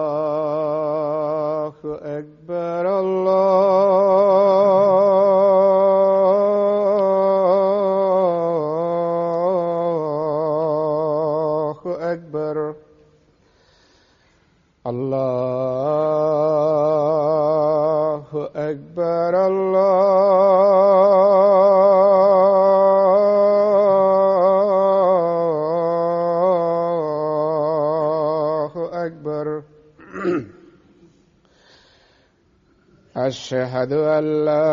الله أكبر الله أكبر الله أكبر الله أكبر أشهد أن لا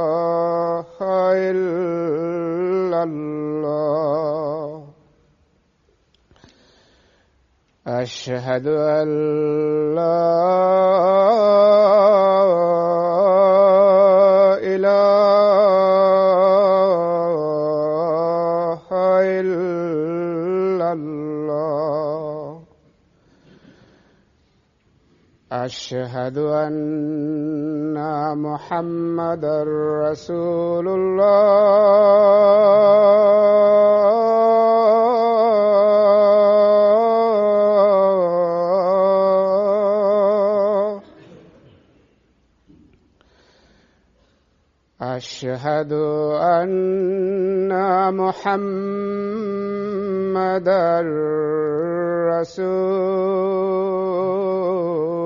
إله إلا الله أشهد أن لا إله إلا الله أشهد أن محمدا رسول الله أشهد أن محمدا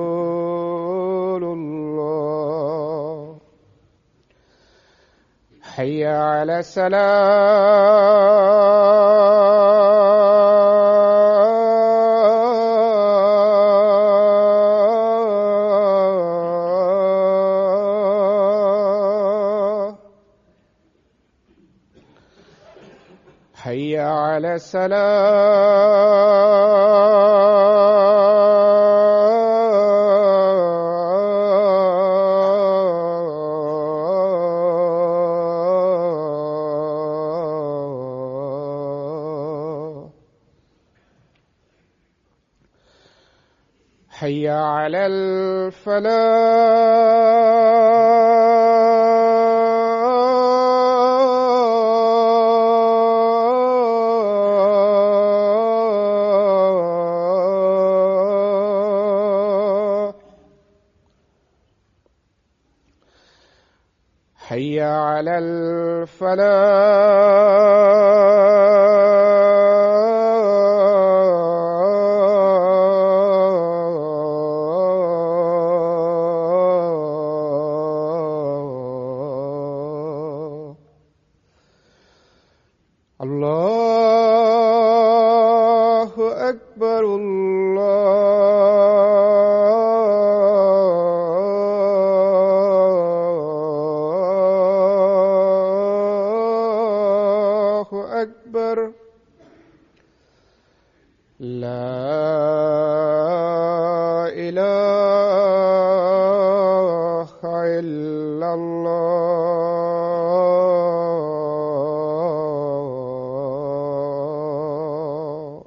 رسول الله حي على الصلاة حي على الصلاة حي على الفلاح حي على الفلاح الله أكبر الله أكبر لا إله إلا الله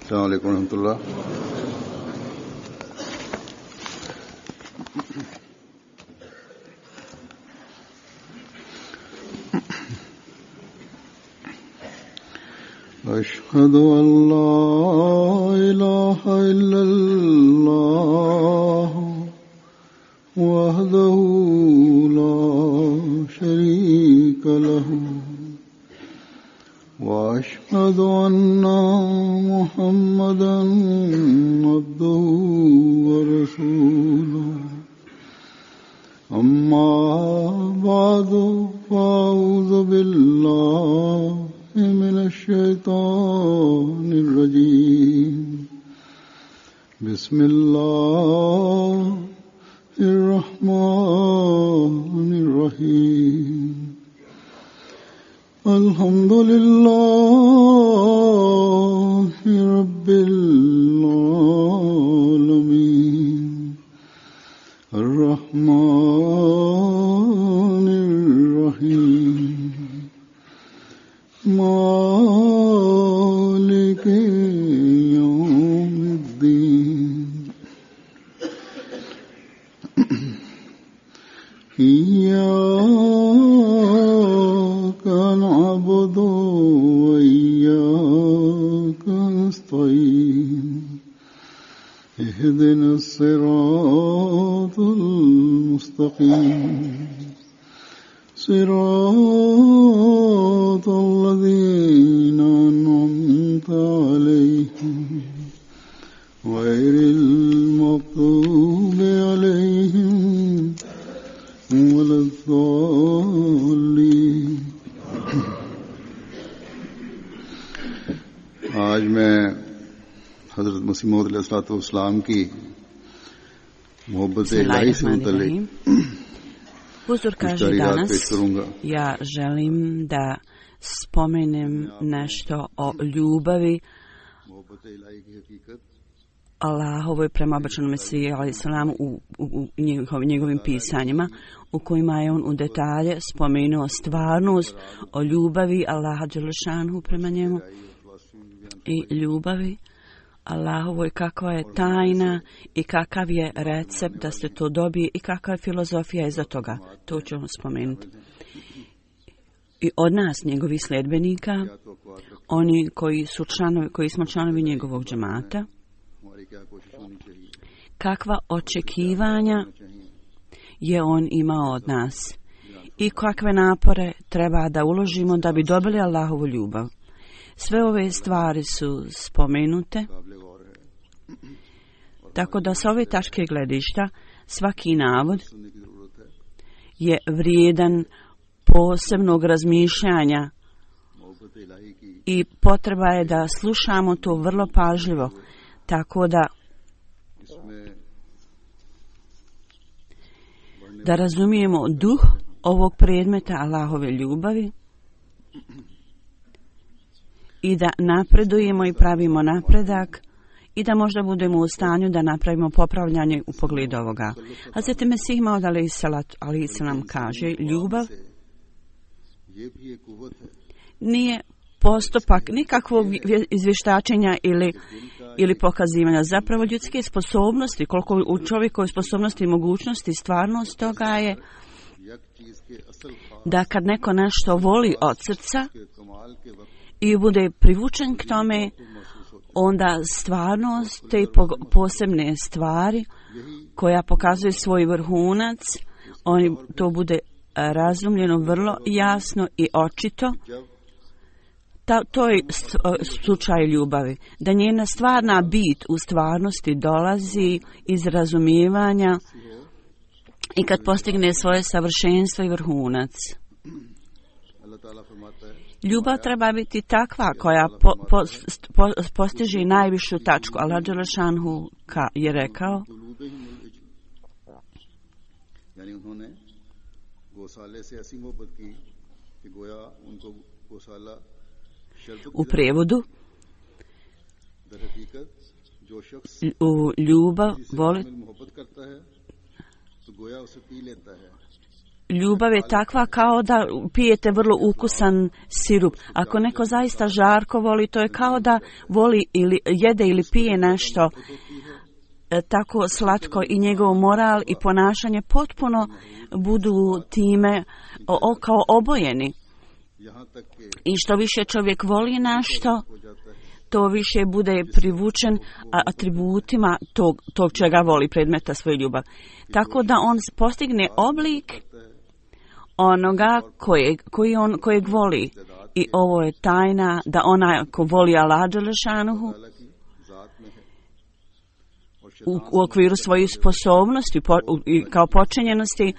السلام عليكم ورحمة الله. أشهد أن لا إله إلا الله وحده لا شريك له وأشهد أن محمدا عبده ورسوله أما بعد فأعوذ بالله من الشيطان الرجيم بسم الله الرحمن الرحيم الحمد لله رب العالمين الرحمن اهدنا الصراط المستقيم صراط الذين أنعمت عليهم غير المغضوب عليهم ولا الضالين. आज मैं हजरत मसीह मौद अलैहिस्सलाम की मोहब्बत इलाही से मुतल्लिक Huzur kaže danas, ja želim da spomenem nešto o ljubavi Allahovoj prema obećanom Mesiji alejhi selam u njegovim pisanjima, u kojima je on u detalje spomenuo stvarnost o ljubavi Allaha dželešanhu prema njemu i ljubavi Allahovoj, kakva je tajna i kakav je recept da se to dobije i kakva je filozofija iza toga. To ćemo spomenuti. I od nas, njegovih sljedbenika, oni koji smo članovi njegovog džemata, kakva očekivanja je on imao od nas i kakve napore treba da uložimo da bi dobili Allahovu ljubav. Sve ove stvari su spomenute, tako da sa ove tačke gledišta svaki navod je vrijedan posebnog razmišljanja i potreba je da slušamo to vrlo pažljivo, tako da razumijemo duh ovog predmeta Allahove ljubavi i da napredujemo i pravimo napredak i da možda budemo u stanju da napravimo popravljanje u pogledu ovoga. Hazreti Mesih Maud alejhi selam kaže, ljubav nije postupak nikakvog izvještačenja ili pokazivanja. Zapravo ljudske sposobnosti, koliko u čovjekovoj sposobnosti i mogućnosti, stvarnost toga je da kad neko nešto voli od srca i bude privučen k tome, onda stvarnost te posebne stvari koja pokazuje svoj vrhunac, to bude razumljeno vrlo jasno i očito. To je slučaj ljubavi. Da njena stvarna bit u stvarnosti dolazi iz razumijevanja i kad postigne svoje savršenstvo i vrhunac. Ljubav treba biti takva koja postiže najvišu tačku. Allah dželešanhu je rekao, u prijevodu, u ljubav voli. Ljubav je takva kao da pijete vrlo ukusan sirup. Ako neko zaista žarko voli, to je kao da voli ili jede ili pije nešto tako slatko i njegov moral i ponašanje potpuno budu time kao obojeni. I što više čovjek voli nešto, to više bude privučen atributima tog čega voli, predmeta svoje ljubav. Tako da on postigne oblik onoga kojeg voli. I ovo je tajna da onaj ko voli Allah dželešanuhu u okviru svojih sposobnosti i kao počinjenosti,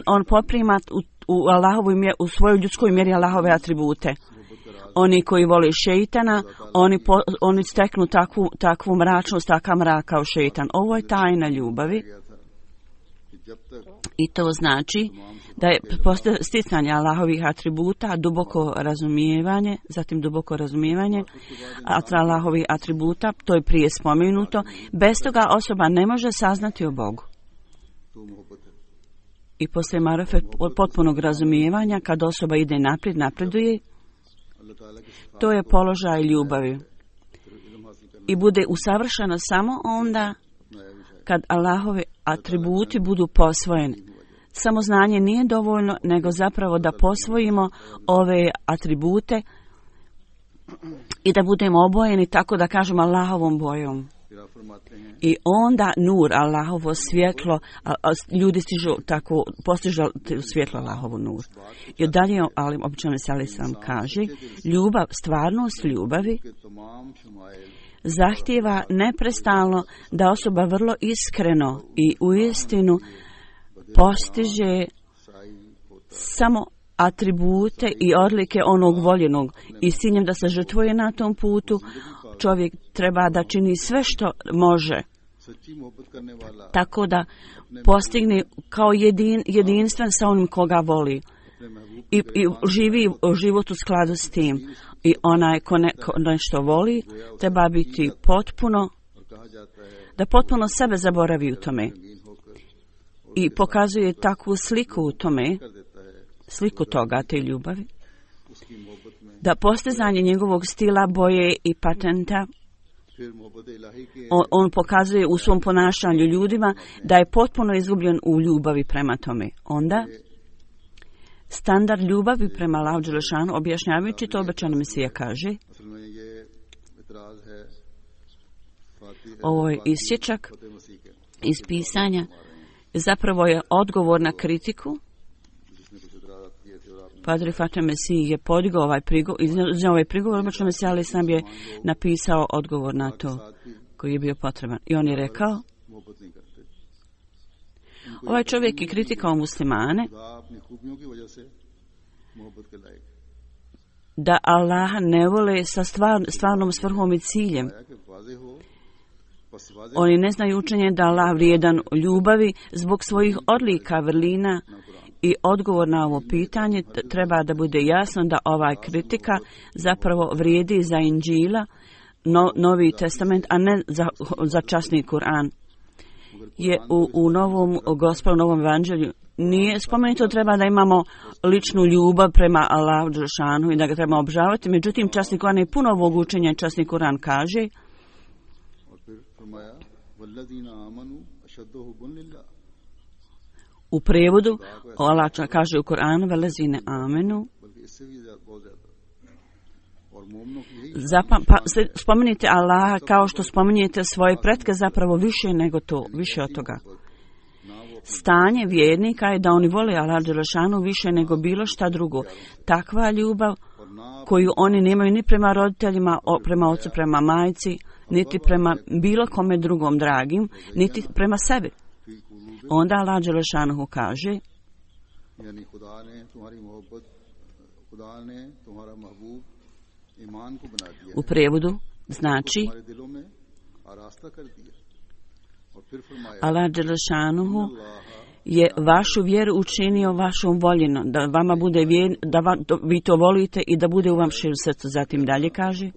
on poprima u svojoj ljudskoj mjeri Allahove atribute. Oni koji vole šeitana, oni steknu takvu mračnost, takav mrak kao šeitan. Ovo je tajna ljubavi. I to znači da je sticanje Allahovih atributa duboko razumijevanje Allahovih atributa, to je prije spomenuto. Bez toga osoba ne može saznati o Bogu. I poslije marefe potpunog razumijevanja, kad osoba ide napreduje, to je položaj ljubavi. I bude usavršena samo onda kad Allahove atributi budu posvojeni. Samo znanje nije dovoljno, nego zapravo da posvojimo ove atribute i da budemo obojeni, tako da kažemo, Allahovom bojom. I onda nur, Allahovo svjetlo, ljudi stižu tako, postižu svjetlo Allahovu nur. I dalje, ali obično se ali sam kaže, ljubav, stvarnost ljubavi zahtijeva neprestalno da osoba vrlo iskreno i uistinu postiže samo atribute i odlike onog voljenog i s ciljem da se žrtvuje na tom putu. Čovjek treba da čini sve što može, tako da postigne kao jedinstven sa onim koga voli i živi život u skladu s tim. I onaj ko nešto voli treba biti da potpuno sebe zaboravi u tome i pokazuje takvu sliku u tome, sliku toga, te ljubavi, da postizanje njegovog stila, boje i patenta on pokazuje u svom ponašanju ljudima da je potpuno izgubljen u ljubavi prema tome. Onda standard ljubavi prema Allahu dželešanu, objašnjavajući to, obećani Mesija kaže, ovo je isječak iz pisanja, zapravo je odgovor na kritiku. Padri Fatah Mesih je podigao ovaj prigovor, obično Mesija ali sam je napisao odgovor na to koji je bio potreban. I on je rekao, ovaj čovjek je kritikao muslimane da Allah ne vole sa stvarnom svrhom i ciljem. Oni ne znaju učenje da Allah vrijedan ljubavi zbog svojih odlika, vrlina i odgovor na ovo pitanje treba da bude jasno da ovaj kritika zapravo vrijedi za Inđila, Novi testament, a ne za časni Kur'an. Je u novom Gospelu, novom evanđelju nije spomenuto treba da imamo ličnu ljubav prema Allahu dželešanu i da ga treba obožavati. Međutim, časni Kur'an je puno ovog učenja. Časni Kur'an kaže u prevodu, Allah kaže u Kur'anu velezine amenu. Spomenite Allaha kao što spominjete svoje pretke, zapravo više nego to, više od toga. Stanje vjernika je da oni vole Allah dželešanu više nego bilo šta drugo. Takva ljubav koju oni nemaju ni prema roditeljima, prema ocu, prema majci, niti prema bilo kome drugom dragim, niti prema sebi. Onda Allah dželešanu kaže u prevodu znači Allah dželešanu je vašu vjeru učinio vašom voljenom, da vama bude da vi to volite i da bude u vam širu srcu. Zatim dalje kaže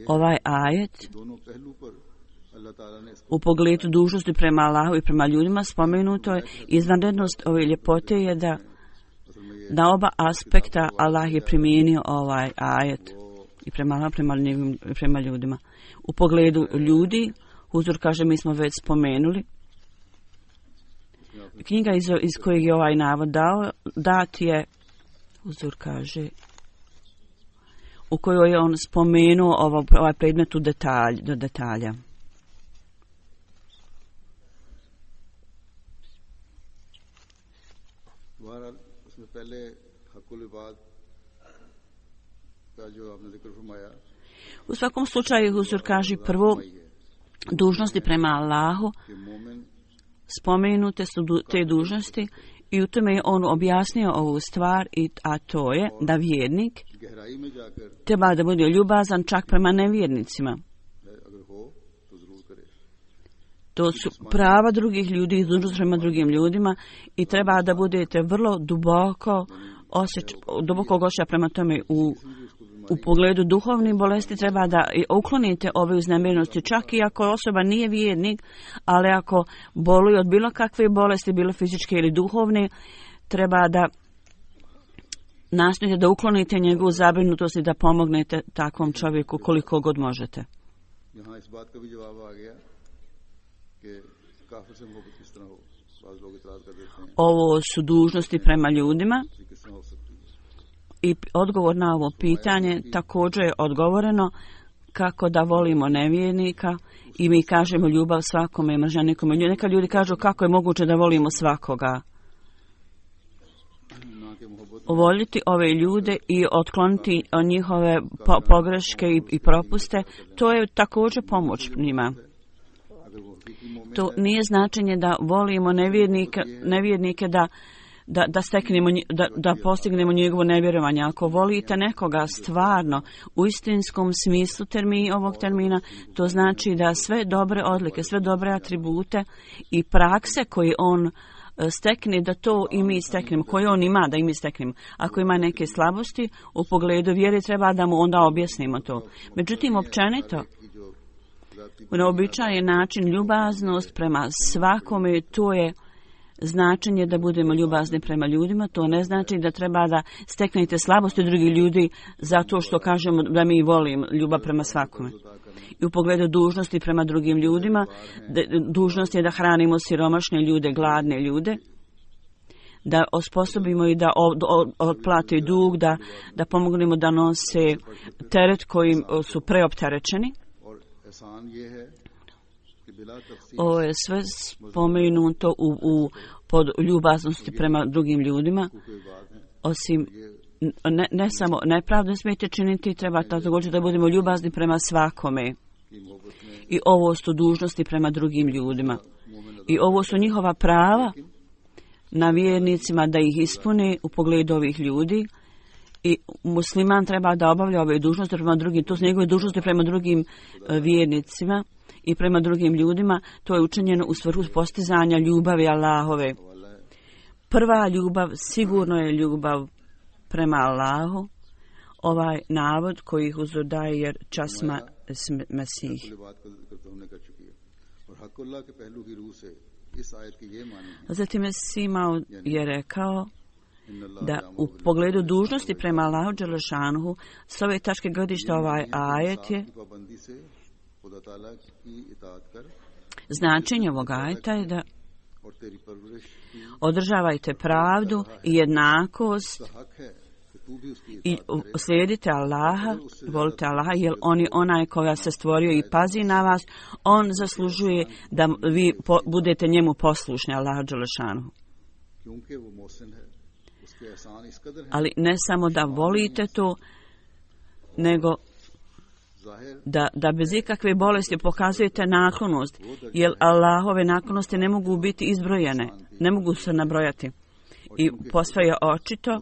ovaj ajet u pogledu dužnosti prema Allahu i prema ljudima spomenuto je izvanrednost ove ljepote je da na oba aspekta Allah je primijenio ovaj ajet i prema Allahu, prema ljudima. U pogledu ljudi, Huzur kaže, mi smo već spomenuli, knjiga iz kojeg je ovaj navod dat je, Huzur kaže, u kojoj je on spomenuo ovaj predmet do detalja. U svakom slučaju Huzur kaže prvo dužnosti prema Allahu, spomenute su te dužnosti i u tome je on objasnio ovu stvar, a to je da vjernik treba da bude ljubazan čak prema nevjernicima. To su prava drugih ljudi i dužnost prema drugim ljudima i treba da budete vrlo duboko osjećaja prema tome. U pogledu duhovnih bolesti treba da uklonite ove uznemirenosti, čak i ako osoba nije vjernik, ali ako boluje od bilo kakve bolesti, bilo fizičke ili duhovne, treba da nastojite da uklonite njegovu zabrinutost i da pomognete takvom čovjeku koliko god možete. Ovo su dužnosti prema ljudima. I odgovor na ovo pitanje također je odgovoreno kako da volimo nevjernika i mi kažemo ljubav svakome i mržnja nikome. Neka ljudi kažu kako je moguće da volimo svakoga. Voljeti ove ljude i otkloniti njihove pogreške i propuste, to je također pomoć njima. To nije značenje da volimo nevjernike da postignemo njegovo nevjerovanje. Ako volite nekoga stvarno u istinskom smislu ovog termina, to znači da sve dobre odlike, sve dobre atribute i prakse koje on stekne, da to i mi steknemo, koje on ima da i mi steknemo. Ako ima neke slabosti u pogledu vjere, treba da mu onda objasnimo to. Međutim, općenito, na običajen način ljubaznost prema svakome, to je značenje da budemo ljubazni prema ljudima. To ne znači da treba da steknete slabosti drugih ljudi zato što kažemo da mi volimo ljubav prema svakome. I u pogledu dužnosti prema drugim ljudima, dužnost je da hranimo siromašne ljude, gladne ljude, da osposobimo i da otplate dug, da pomognemo da nose teret kojim su preopterećeni. Ovo je sve spomenuto pod ljubaznosti prema drugim ljudima, osim ne samo nepravdu smijete činiti, treba također da budemo ljubazni prema svakome. I ovo su dužnosti prema drugim ljudima. I ovo su njihova prava na vjernicima da ih ispune u pogledu ovih ljudi. I musliman treba da obavlja ove dužnosti prema drugim, to su njegove dužnosti prema drugim vjernicima i prema drugim ljudima. To je učinjeno u svrhu postizanja ljubavi Allahove. Prva ljubav sigurno je ljubav prema Allahu. Ovaj navod koji ih uzor daje jer časma Mesih. Zatim Sima je rekao da u pogledu dužnosti prema Allahu Đelešanuhu s ove tačke gledišta ovaj ajet je značenje ovog ajeta je da održavajte pravdu i jednakost i slijedite Allaha, volite Allaha, jer on je onaj koja se stvorio i pazi na vas, on zaslužuje da vi budete njemu poslušni, Allahu Đelešanuhu. Ali ne samo da volite to, nego da bez ikakve bolesti pokazujete naklonost, jer Allahove naklonosti ne mogu biti izbrojene, ne mogu se nabrojati. I posve je očito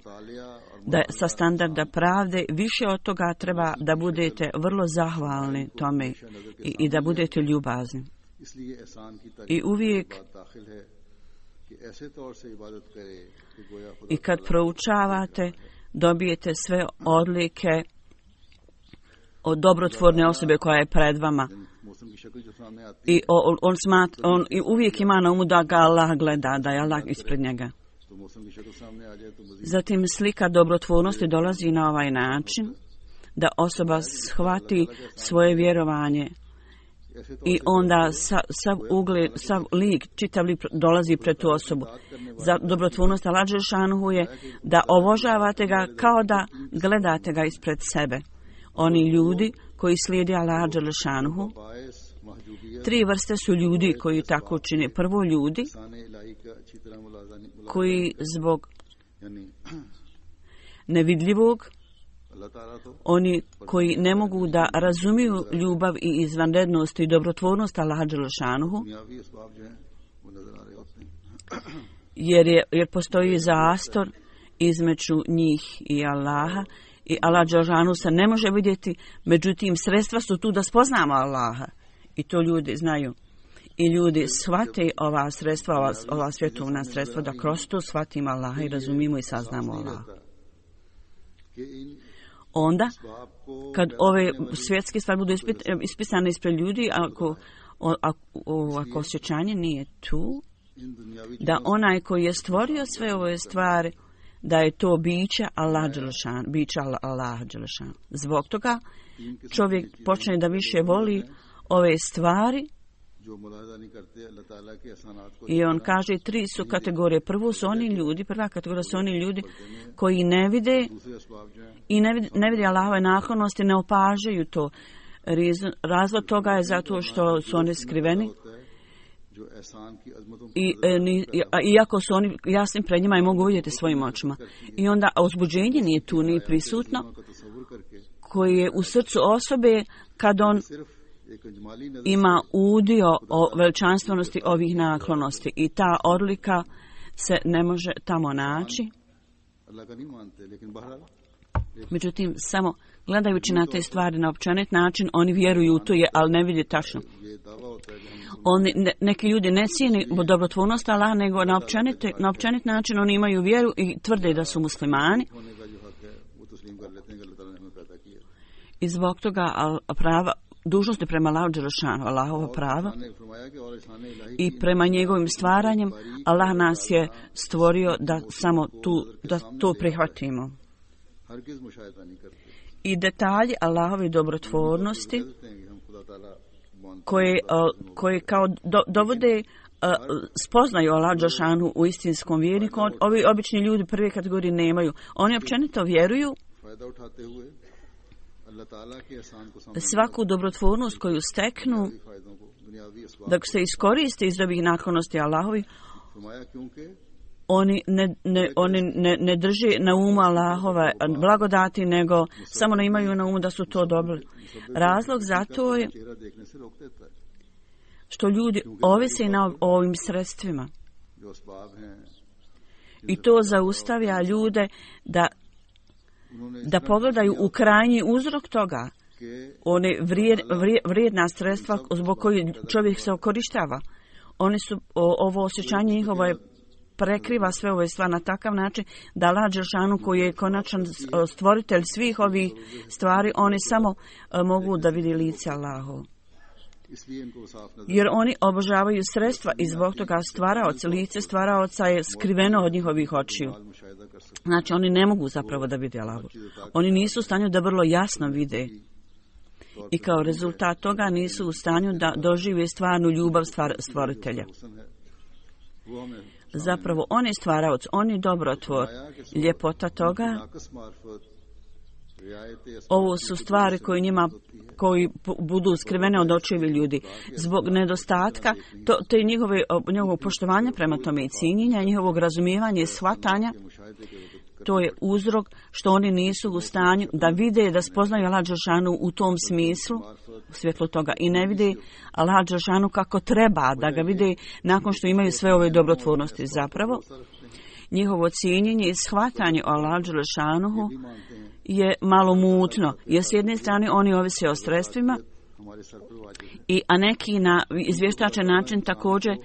da sa standarda pravde više od toga treba da budete vrlo zahvalni tome i da budete ljubazni. I uvijek i kad proučavate dobijete sve odlike od dobrotvorne osobe koja je pred vama. I on uvijek ima na umu da ga Allah gleda, da je Allah ispred njega. Zatim slika dobrotvornosti dolazi na ovaj način da osoba shvati svoje vjerovanje i onda sav lik, čitav lik dolazi pred tu osobu. Za dobrotvornost Allah Đelešanuhu je da obožavate ga kao da gledate ga ispred sebe. Oni ljudi koji slijede Allah Đelešanuhu, 3 vrste su ljudi koji tako čine. Prvo ljudi koji zbog nevidljivog, oni koji ne mogu da razumiju ljubav i izvanrednost i dobrotvornost Allaha Đelešanuhu, jer postoji zastor između njih i Allaha i Allah Đelešanuhu se ne može vidjeti, međutim sredstva su tu da spoznamo Allaha i to ljudi znaju. I ljudi shvate ova sredstva, ova svjetovna sredstva, da kroz to shvatimo Allaha i razumimo i saznamo Allaha. Onda, kad ove svjetske stvari budu ispisane ispred ljudi, ako osjećanje nije tu, da onaj koji je stvorio sve ove stvari, da je to biće Allah Đelešan. Zbog toga čovjek počne da više voli ove stvari I on kaže 3 su kategorije. Prva kategorija su oni ljudi koji ne vide i ne vide Allahove naklonosti, ne opažaju to. Razlog toga je zato što su oni skriveni. Iako su oni jasni pred njima i mogu vidjeti svojim očima. I onda uzbuđenje nije tu, nije prisutno, koji je u srcu osobe kad on ima udio o veličanstvenosti ovih naklonosti. I ta odlika se ne može tamo naći. Međutim, samo gledajući na te stvari na općenit način, oni vjeruju u to, ali ne vidi tačno. Neki ljudi ne cijeni dobrotvornost Allaha, nego na općenit način oni imaju vjeru i tvrde da su muslimani. I zbog toga prava, dužnosti prema Allahu dželešanu, Allahova prava i prema njegovim stvaranjem, Allah nas je stvorio da samo da to prihvatimo. I detalji Allahove dobrotvornosti koje kao dovode spoznaju Allah dželešanu u istinskom vjerniku, ovi obični ljudi prve kategorije nemaju. Oni općenito vjeruju svaku dobrotvornost koju steknu, dok se iskoriste iz ovih naklonosti Allahovi, oni ne drže na umu Allahove blagodati, nego samo ne imaju na umu da su to dobili. Razlog za to je što ljudi ovise na ovim sredstvima. I to zaustavlja ljude da pogledaju u krajnji uzrok toga, one vrijedna sredstva zbog kojih čovjek se okorištava. Oni su, ovo osjećanje njihovo je prekriva sve ove stvari na takav način da Allah dželešanu, koji je konačan stvoritelj svih ovih stvari, oni samo mogu da vidi lice Allahovo. Jer oni obožavaju sredstva i zbog toga lice stvaraoca je skriveno od njihovih očiju. Znači oni ne mogu zapravo da vide Allahu. Oni nisu u stanju da vrlo jasno vide. I kao rezultat toga nisu u stanju da dožive stvarnu ljubav stvoritelja. Zapravo on je stvaraoc, on je dobrotvor. Ljepota toga, ovo su stvari koji budu skrivene od očiju ljudi. Zbog nedostatka, to je njihovo poštovanje prema tome i cijenjenja, njihovog razumijevanja i shvatanja, to je uzrok što oni nisu u stanju da vide, da spoznaju Allah dželešanu u tom smislu, u svjetlu toga, i ne vide Allah dželešanu kako treba da ga vide nakon što imaju sve ove dobrotvornosti. Zapravo, njihovo cijenjenje i shvatanje o Allah dželešanuhu je malo mutno, jer s jedne strane oni ovise o sredstvima, a neki na izvještačan način također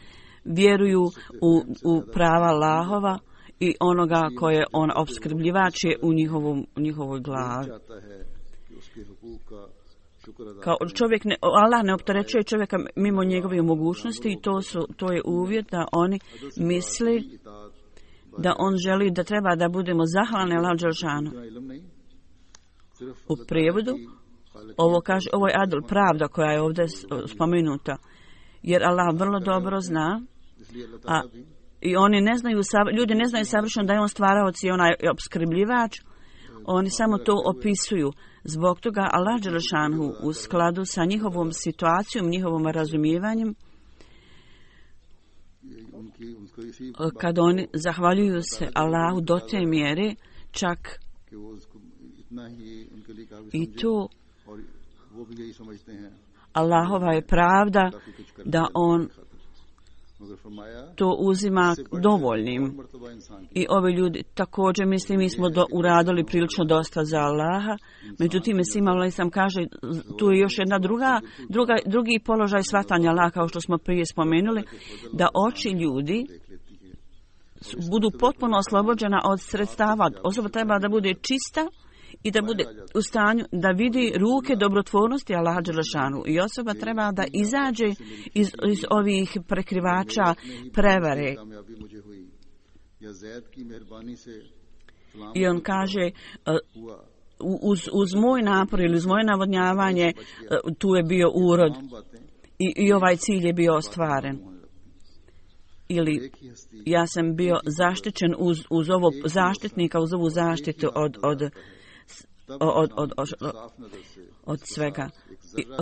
vjeruju u prava Allahova i onoga koje on opskrbljivač je u njihovoj glavi. Kao Allah ne opterećuje čovjeka mimo njegove mogućnosti i to je uvjet da oni misli da on želi da treba da budemo zahvalni Allah dželešanu. U prijevodu ovo je adl, pravda koja je ovdje spomenuta, jer Allah vrlo dobro zna, i oni ne znaju, ljudi ne znaju savršeno da je on stvaraoc i onaj opskrbljivač, oni samo to opisuju. Zbog toga Allah dželešanu u skladu sa njihovom situacijom, njihovom razumijevanjem, kad oni zahvaljuju se Allahu do te mjere, čak i to Allahova je pravda da on to uzima dovoljnim. I ovi ljudi također misli, mi smo uradili prilično dosta za Allaha, međutim Mesih alejhiselam kaže, tu je još jedna drugi položaj shvatanja Allaha, kao što smo prije spomenuli, da oči ljudi budu potpuno oslobođena od sredstava. Osoba treba da bude čista i da bude u stanju da vidi ruke dobrotvornosti Allaha dželešanu. I osoba treba da izađe iz ovih prekrivača prevare. I on kaže, uz moj napor ili uz moje navodnjavanje, tu je bio urod. i ovaj cilj je bio ostvaren. Ili ja sam bio zaštićen uz ovog zaštitnika, uz ovu zaštitu od svega.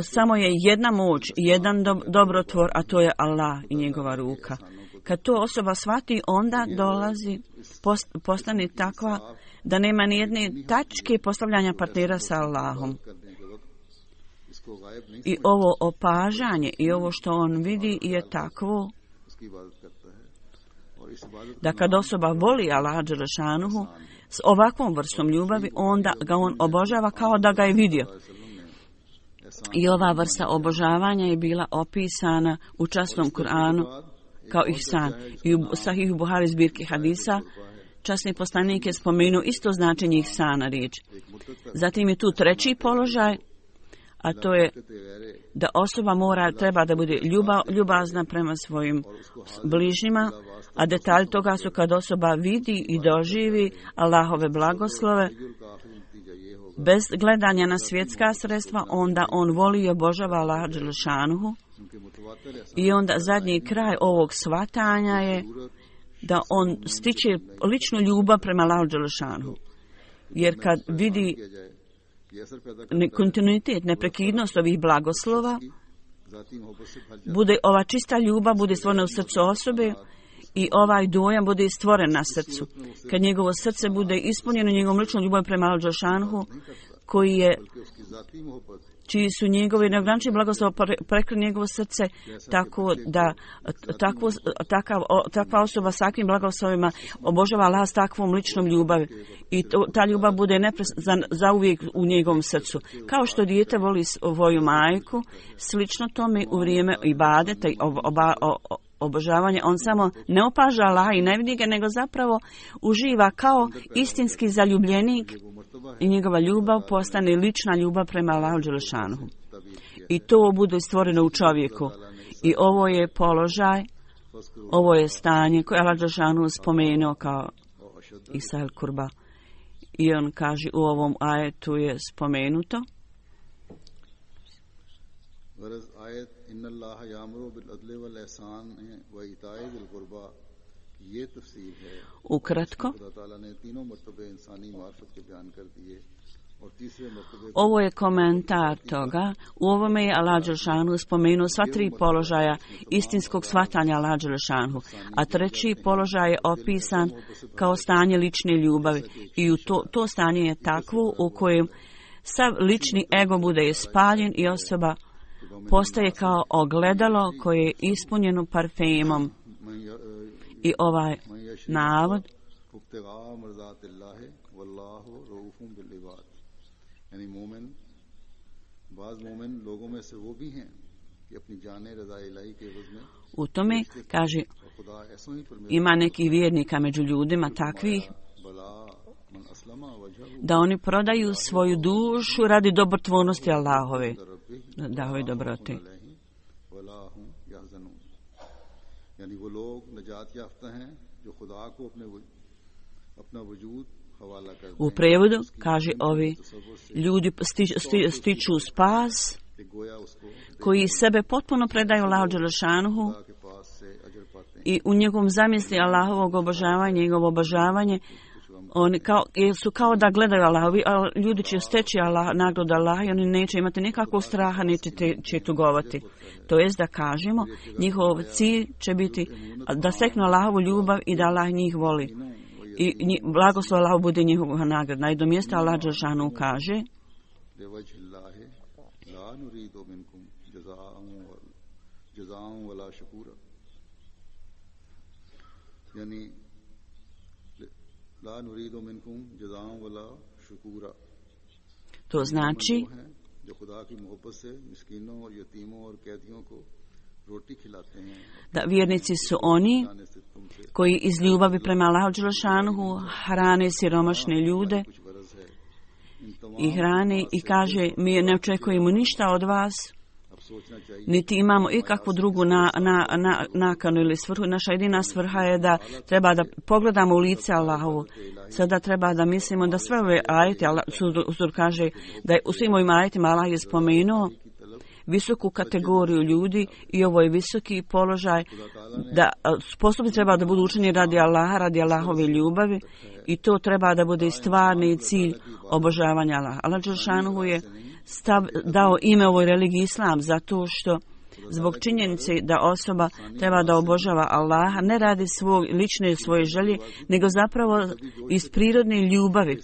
Samo je jedna moć, jedan dobrotvor, a to je Allah i njegova ruka. Kad to osoba shvati, onda dolazi, postane takva da nema ni jedne tačke postavljanja partnera sa Allahom. I ovo opažanje i ovo što on vidi je takvo da kad osoba voli Allaha dželešanuhu s ovakvom vrstom ljubavi, onda ga on obožava kao da ga je vidio. I ova vrsta obožavanja je bila opisana u časnom Kur'anu kao ihsan. I u Sahihu Buhari zbirki hadisa časni poslanik je spomenuo isto značenje ihsana riječ. Zatim je tu treći položaj, a to je da osoba treba da bude ljubazna prema svojim bližnjima, a detalj toga su kad osoba vidi i doživi Allahove blagoslove, bez gledanja na svjetska sredstva, onda on voli i obožava Allaha dželešanuhu. I onda zadnji kraj ovog shvatanja je da on stiče ličnu ljubav prema Allahu dželešanuhu. Jer kad vidi kontinuitet, neprekidnost ovih blagoslova, bude ova čista ljubav, bude stvorena u srcu osobe i ovaj dojam bude stvoren na srcu. Kad njegovo srce bude ispunjeno njegovom ličnom ljubav prema Allahu dželešanuhu, čiji su njegove neograničene blagoslova prekli njegovo srce, tako da takva osoba s takvim blagoslovima obožava Allaha s takvom ličnom ljubavi. I ta ljubav bude zauvijek u njegovom srcu. Kao što dijete voli svoju majku, slično tome u vrijeme ibadeta i obožavanja, on samo ne opaža Allaha i ne vidi ga, nego zapravo uživa kao istinski zaljubljenik i njegova ljubav postane lična ljubav prema Allahu dželešanuhu. I to bude stvoreno u čovjeku. I ovo je položaj, ovo je stanje koje Allah dželešanuhu spomenuo kao Isal Kurba. I on kaže u ovom ajetu je spomenuto. Ukratko, ovo je komentar toga. U ovome je Allah dželešanuhu spomenuo sva tri položaja istinskog shvatanja Allah dželešanuhu, a treći položaj je opisan kao stanje lične ljubavi. I to stanje je takvo u kojem sav lični ego bude spaljen i osoba postaje kao ogledalo koje je ispunjeno parfemom. I ovaj navod u tome kaže, ima nekih vjernika među ljudima takvih da oni prodaju svoju dušu radi dobrotvornosti Allahove, Allahove dobrote. U prevodu kaže, ovi ljudi stiču spas koji sebe potpuno predaju Allahu dželešanuhu i u njegovom zamisli Allahovog obožavanja, njegovo obožavanje, oni su kao da gledaju Allahovi, a ljudi će steći nagradu Allaha i oni neće imati nikakvog straha, neće će tugovati. To jest da kažemo, njihov cilj će biti da steknu Allahovu ljubav i da Allah njih voli. I blagoslov Allah bude njihova nagrada. Na jednom mjestu Allah dželešanuhu kaže: to znači da vjernici su oni koji iz ljubavi prema Allahu dželešanuhu hrane siromašne ljude i hrane i kaže, mi ne očekujemo ništa od vas, niti imamo ikakvu drugu nakanu ili svrhu. Naša jedina svrha je da treba da pogledamo u lice Allahovu. Sada treba da mislimo da sve ove ajete, Sur kaže da je u svim ovim ajetima Allah je spomenuo visoku kategoriju ljudi i ovo je visoki položaj da postupci treba da budu učeni radi Allaha, radi Allahove ljubavi i to treba da bude stvarni cilj obožavanja Allaha. Allah dželešanu je dao ime ovoj religiji Islam zato što zbog činjenice da osoba treba da obožava Allaha ne radi lične svoje želje, nego zapravo iz prirodne ljubavi.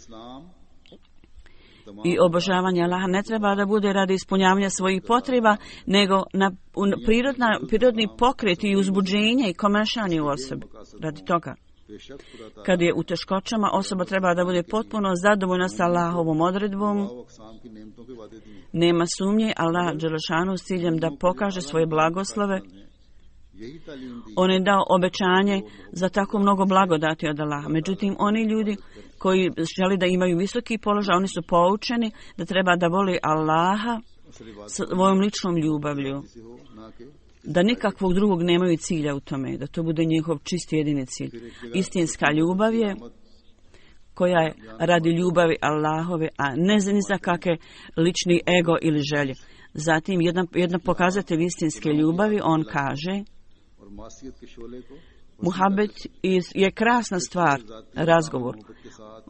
I obožavanje Allaha ne treba da bude radi ispunjavanja svojih potreba, nego na prirodni pokret i uzbuđenje i komešanje u osobi. Radi toga, kad je u teškoćama, osoba treba da bude potpuno zadovoljna sa Allahovom odredbom. Nema sumnje, Allah dželešanu s ciljem da pokaže svoje blagoslove. On je dao obećanje za tako mnogo blagodati od Allaha. Međutim, oni ljudi koji žele da imaju visoki položaj, oni su poučeni da treba da voli Allaha svojom ličnom ljubavlju. Da nikakvog drugog nemaju cilja u tome, da to bude njihov čisti jedini cilj. Istinska ljubav je koja je radi ljubavi Allahove, a ne ni za kakve lični ego ili želje. Zatim, jedan pokazatelj istinske ljubavi, on kaže, muhabet je krasna stvar, razgovor.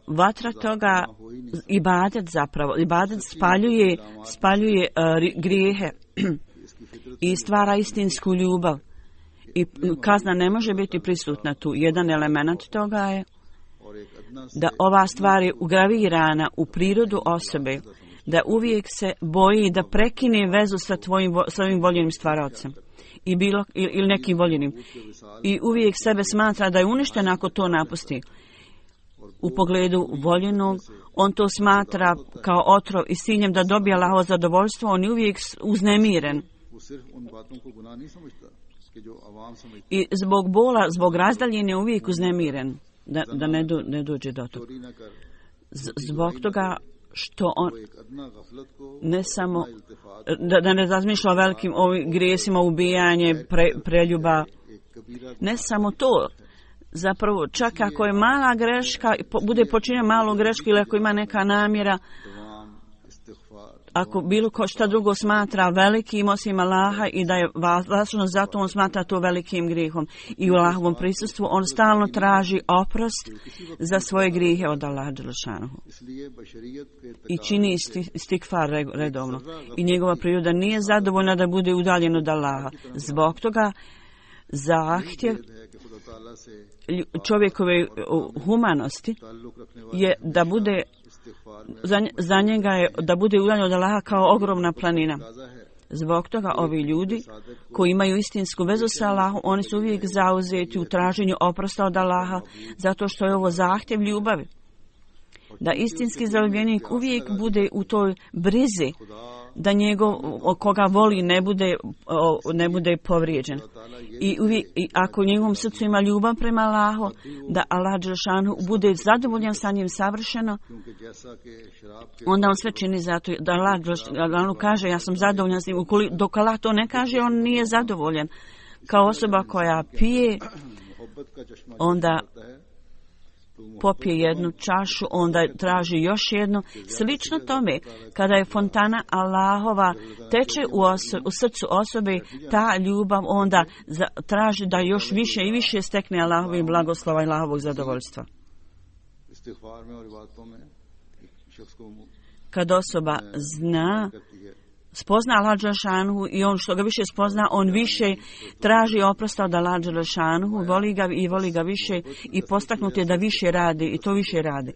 Vatra toga, ibadet zapravo, ibadet spaljuje grijehe i stvara istinsku ljubav. I kazna ne može biti prisutna tu. Jedan element toga je da ova stvar je ugravirana u prirodu osobe, da uvijek se boji da prekine vezu sa svojim voljenim stvaraocem ili nekim voljenim. I uvijek sebe smatra da je uništen ako to napusti. U pogledu voljenog, on to smatra kao otrov i s ciljem da dobije Allahovo zadovoljstvo, on je uvijek uznemiren. I zbog bola, zbog razdaljenja je uvijek uznemiren, da ne dođe do toga. Zbog toga što on ne samo da ne razmišlja o velikim grijesima, ubijanje, preljuba, ne samo to. Zapravo, čak ako je mala greška, bude počinjena malu grešku ili ako ima neka namjera, ako bilo ko šta drugo smatra velikim osim Allaha i da je važno, zato on smatra to velikim grijehom. I u Allahovom prisustvu on stalno traži oprost za svoje grijehe od Allaha dželešanu. I čini istikfar redovno. I njegova priroda nije zadovoljna da bude udaljen od Allaha. Zbog toga zahtjev čovjekove humanosti je da bude za njega je da bude udaljen od Allaha kao ogromna planina. Zbog toga ovi ljudi koji imaju istinsku vezu sa Allahom, oni su uvijek zauzeti u traženju oprosta od Allaha, zato što je ovo zahtjev ljubavi. Da istinski zaljubljenik uvijek bude u toj brizi, da njegov koga voli ne bude povrijeđen. I ako u njegovom srcu ima ljubav prema Allahu, da Allah dželešanu bude zadovoljan sa njim savršeno, onda on sve čini zato da Allah dželešanu kaže ja sam zadovoljan s njim. Dok Allah to ne kaže, on nije zadovoljan. Kao osoba koja pije, onda popije jednu čašu, onda traži još jednu. Slično tome, kada je fontana Allahova teče u srcu osobe, ta ljubav onda traži da još više i više stekne Allahovih blagoslova i Allahovog zadovoljstva. Kad osoba spozna Allah dželešanu i on što ga više spozna, on više traži oprosta od Allah dželešanu, voli ga više i postaknut je da više radi i to više radi.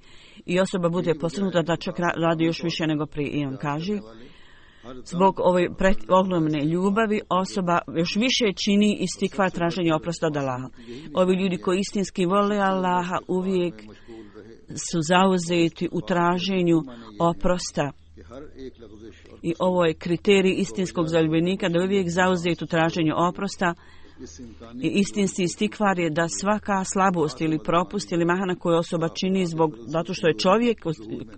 I osoba bude postaknuta da čak radi još više nego prije. I on kaže, zbog ove ogromne ljubavi osoba još više čini istikvar traženje oprosta od Allaha. Ovi ljudi koji istinski vole Allaha uvijek su zauzeti u traženju oprosta. I ovo je kriterij istinskog zaljubljenika, da uvijek zauzet u traženju oprosta. I istinski istikvar je da svaka slabost ili propust ili mahana koju osoba čini zato što je čovjek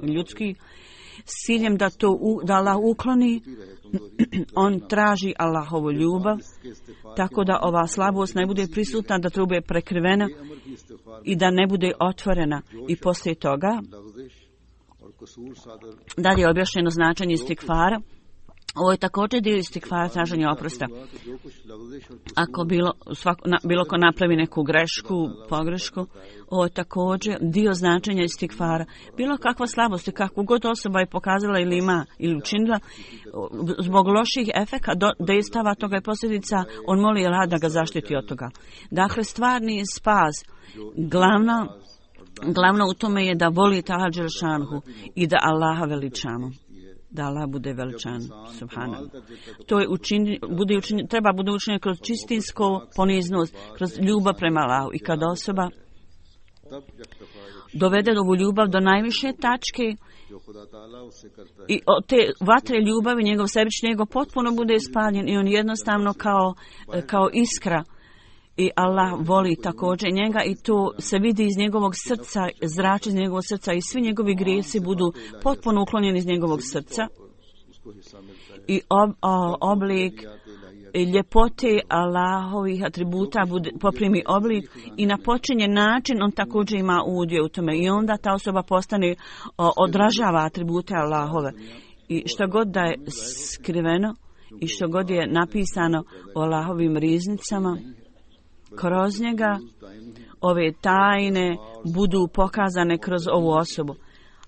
ljudski, s ciljem da Allah ukloni, on traži Allahovu ljubav, tako da ova slabost ne bude prisutna, da to bude prekrivena i da ne bude otvorena. I poslije toga dalje je objašnjeno značenje istikvara. Ovo je također dio istikfara, traženja oprosta. Ako bilo ko napravi neku grešku, pogrešku, ovo je također dio značenja istikfara. Bilo kakva slabost, kakvu god osoba je pokazala ili ima ili učinila, zbog loših efekata dejstava toga je posljedica, on moli Allah da ga zaštiti od toga. Dakle, stvarni spas, glavno u tome je da voli Allaha dželešanhu i da Allaha veličamo. Da Allah bude veličan, subhanallah. To je treba bude učinjeno kroz čistinsko poniznost, kroz ljubav prema Allahu. I kada osoba dovede ovu ljubav do najviše tačke i od te vatre ljubavi njegov sebični ego potpuno bude ispaljen i on jednostavno kao iskra. I Allah voli također njega i to se vidi iz njegovog srca, zrači iz njegovog srca i svi njegovi grijesi budu potpuno uklonjeni iz njegovog srca. I oblik ljepote Allahovih atributa poprimi oblik i na počinjen način on također ima udio u tome. I onda ta osoba odražava atribute Allahove. I što god da je skriveno i što god je napisano o Allahovim riznicama, kroz njega ove tajne budu pokazane kroz ovu osobu.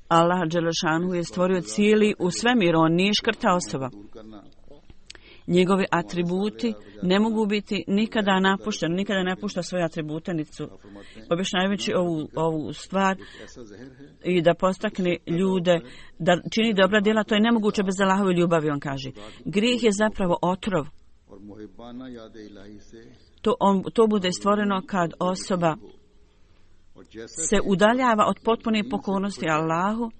Allah dželešanhu je stvorio cijeli u svemiru, on nije škrta osoba. Njegovi atributi ne mogu biti nikada napušteni, nikada ne napušta svoje atribute, objašnjavajući ovu stvar i da postakne ljude da čini dobra djela, to je nemoguće bez Allahove ljubavi, on kaže. Grijeh je zapravo otrov. To bude stvoreno kad osoba se udaljava od potpune pokornosti Allahu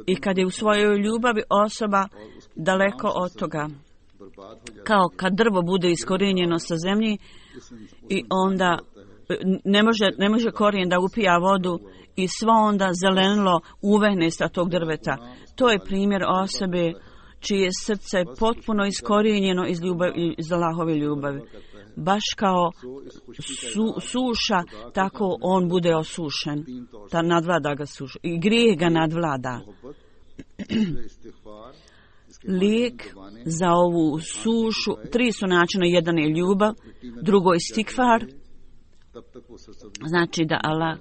i kad je u svojoj ljubavi osoba daleko od toga. Kao kad drvo bude iskorijenjeno sa zemlji i onda ne može korijen da upija vodu i svo onda zelenilo uvehne sa tog drveta. To je primjer osobe čije srce je potpuno iskorijenjeno iz Allahove ljubavi. Baš kao suša, tako on bude osušen. Ta nadvlada ga suša. I grijeh ga nadvlada. Lijek za ovu sušu, 3 su načina, jedan je ljubav, drugo je istikfar, znači da Allah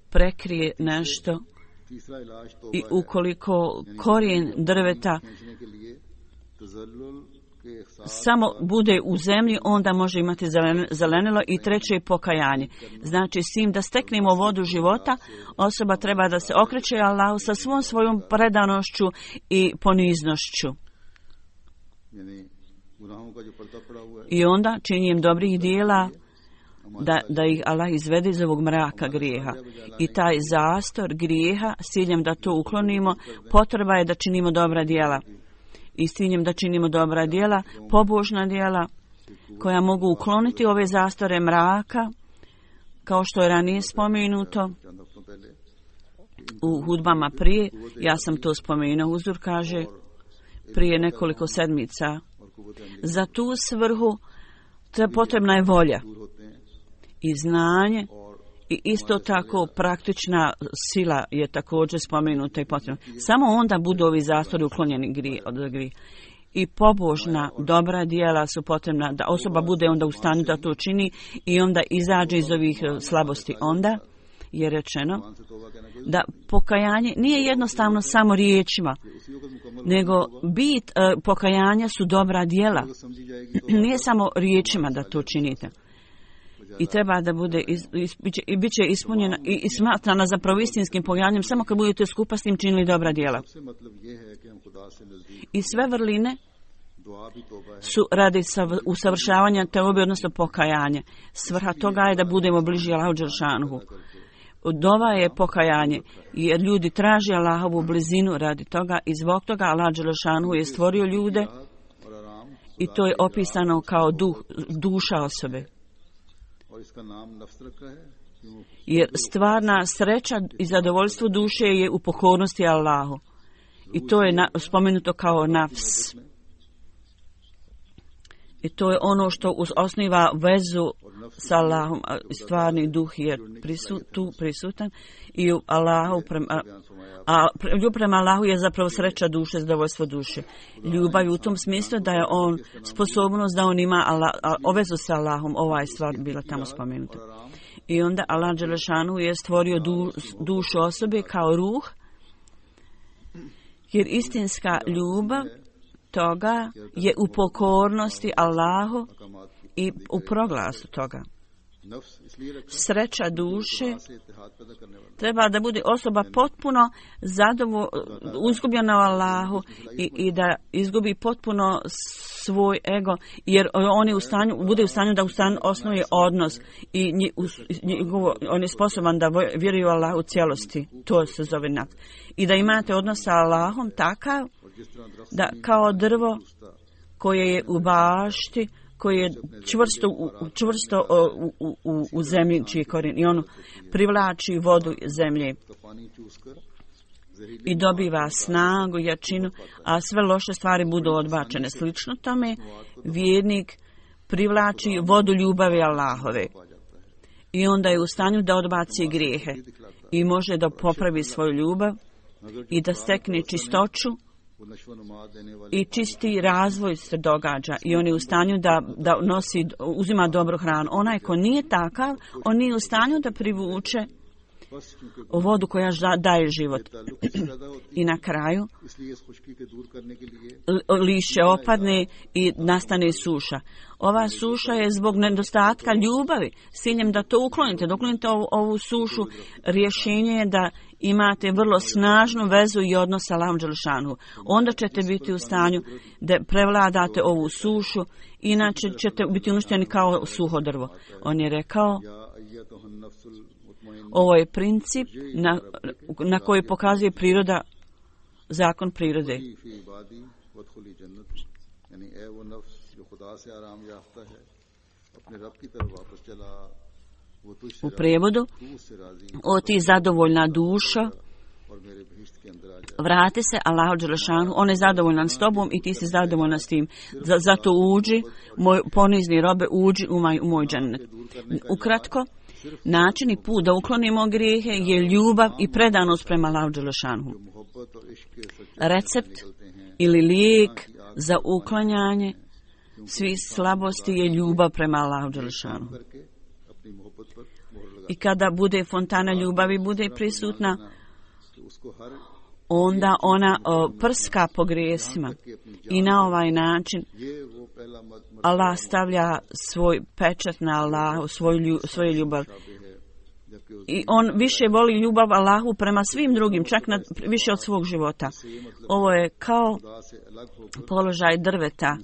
prekrije nešto i ukoliko korijen drveta samo bude u zemlji, onda može imati zelenilo i treće je pokajanje. Znači, s tim da steknemo vodu života, osoba treba da se okreće Allahu sa svom svojom predanošću i poniznošću. I onda činjenjem dobrih dijela da ih Allah izvede iz ovog mraka grijeha. I taj zastor grijeha, s ciljem da to uklonimo, potreba je da činimo dobra djela. I s ciljem da činimo dobra djela, pobožna djela, koja mogu ukloniti ove zastore mraka, kao što je ranije spomenuto u hudbama prije. Ja sam to spomenuo, Huzur kaže, prije nekoliko sedmica. Za tu svrhu potrebna je volja i znanje i isto tako praktična sila je također spomenuta i potrebna. Samo onda budu ovi zastori uklonjeni od grija. I pobožna, dobra djela su potrebna da osoba bude onda u stanju da to čini i onda izađe iz ovih slabosti. Onda je rečeno da pokajanje nije jednostavno samo riječima, nego bit pokajanja su dobra djela. Nije samo riječima da to činite. I treba da bude bit će ispunjena i smatrana zapravo istinskim pokajanjem samo kad budete skupa s tim činili dobra djela. I sve vrline su radi usavršavanja teobe, odnosno pokajanje. Svrha toga je da budemo bliži Allahu dželšanuhu. Dova je pokajanje, jer ljudi traže Allahovu blizinu radi toga i zbog toga Allah dželšanuhu je stvorio ljude i to je opisano kao duša osobe. Jer stvarna sreća i zadovoljstvo duše je u pokornosti Allahu. I to je spomenuto kao nafs. I to je ono što osniva vezu sa Allahom. Stvarni duh je tu prisutan i Allahu ljubav prema Allahu je zapravo sreća duše, zadovoljstvo duše. Ljubav u tom smislu da je on sposobnost da on ima vezu sa Allahom. Ova je stvar bila tamo spomenuta. I onda Allah dželešanu je stvorio dušu osobe kao ruh, jer istinska ljubav toga je u pokornosti Allahu i u proglasu toga. Sreća duše treba da bude osoba potpuno izgubljena u Allahu i da izgubi potpuno svoj ego, jer on je bude u stanju da osnuje odnos i on je sposoban da vjeruje u Allahu u cijelosti. To se zove nad. I da imate odnos sa Allahom takav da kao drvo koje je u bašti, koje je čvrsto u zemlji čiji je korijen i on privlači vodu zemlje i dobiva snagu, jačinu, a sve loše stvari budu odbačene. Slično tome, vjernik privlači vodu ljubavi Allahove i onda je u stanju da odbaci grijehe i može da popravi svoju ljubav i da stekne čistoću i čisti razvoj se događa i on je u stanju da uzima dobru hranu. Onaj ko nije takav, on nije u stanju da privuče vodu koja daje život. I na kraju lišće opadne i nastane suša. Ova suša je zbog nedostatka ljubavi. S ciljem da to uklonite. Da uklonite ovu sušu, rješenje je da imate vrlo snažnu vezu i odnos sa Allahom dželešanu. Onda ćete biti u stanju da prevladate ovu sušu, inače ćete biti uništeni kao suho drvo. On je rekao, ovo je princip na koji pokazuje priroda, zakon prirode. U prijevodu, o ti zadovoljna duša, vrati se Allahu dželešanu, on je zadovoljan s tobom i ti si zadovoljna s tim. Zato uđi, moj ponizni robe, uđi u moj džennet. Ukratko, način i put da uklonimo grijehe je ljubav i predanost prema Allahu dželešanu. Recept ili lijek za uklanjanje svih slabosti je ljubav prema Allahu dželešanu. I kada bude fontana ljubavi bude prisutna, onda ona prska po grijesima. I na ovaj način Allah stavlja svoj pečat na Allahu, svoju ljubav. I on više voli ljubav Allahu prema svim drugim, čak više od svog života. Ovo je kao položaj drveta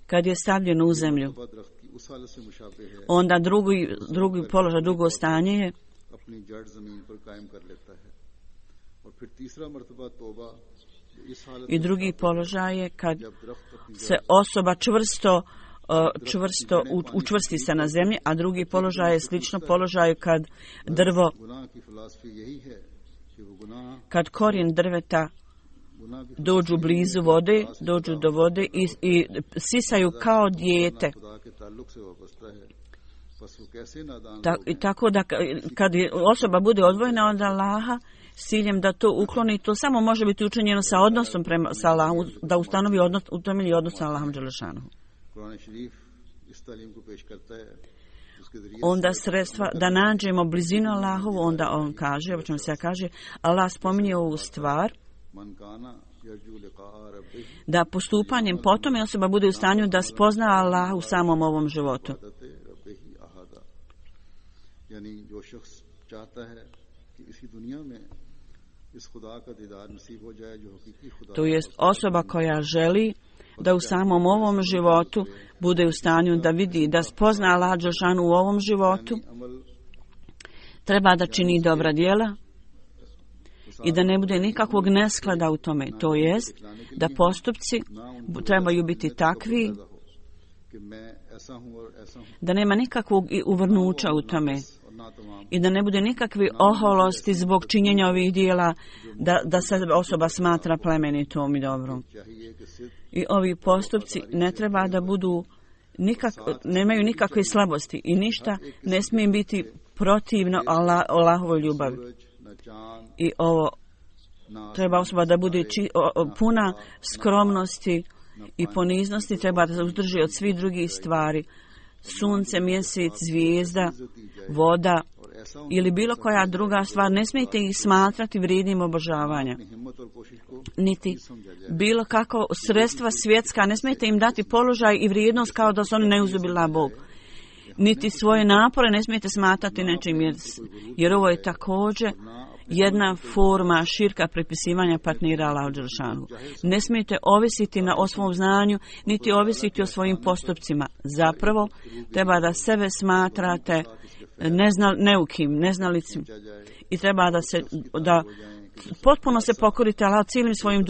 kad je stavljeno u zemlju. Onda drugi položaj, drugo stanje je i drugi položaj je kad se osoba čvrsto učvrsti se na zemlji, a drugi položaj je slično položaju kad drvo, kad korijen drveta dođu blizu vode, dođu do vode i sisaju kao dijete. Tako da kad osoba bude odvojena od Allaha s ciljem da to ukloni, to samo može biti učinjeno sa odnosom sa Allahom, da ustanovi odnos, utemelji odnos sa Allahom dželešanu. Onda sredstva da nađemo blizinu Allahovu, onda on kaže, o čemu se kaže, Allah spominje ovu stvar, da postupanjem potom osoba bude u stanju da spozna Allah u samom ovom životu. To jest osoba koja želi da u samom ovom životu bude u stanju da vidi, da spozna Allah dželešanu u ovom životu, treba da čini dobra djela i da ne bude nikakvog nesklada u tome. To jest da postupci trebaju biti takvi da nema nikakvog uvrnuća u tome i da ne bude nikakve oholosti zbog činjenja ovih dijela, da se osoba smatra plemenitom i dobrom. I ovi postupci ne treba da budu nemaju nikakve slabosti i ništa ne smije biti protivno Allahovoj ljubavi. I ovo treba osoba da bude puna skromnosti i poniznosti, treba da se uzdrži od svih drugih stvari. Sunce, mjesec, zvijezda, voda ili bilo koja druga stvar, ne smijete ih smatrati vrijednim obožavanja. Niti bilo kako sredstva svjetska, ne smijete im dati položaj i vrijednost kao da su oni neuzubila Bog. Niti svoje napore ne smijete smatrati nečim, jer ovo je također jedna forma širka prepisivanja partnera Allahu dželešanu. Ne smijete ovisiti o svom znanju, niti ovisiti o svojim postupcima. Zapravo, treba da sebe smatrate neukim, neznalicim. I treba da potpuno se pokorite Allah cijelim svojim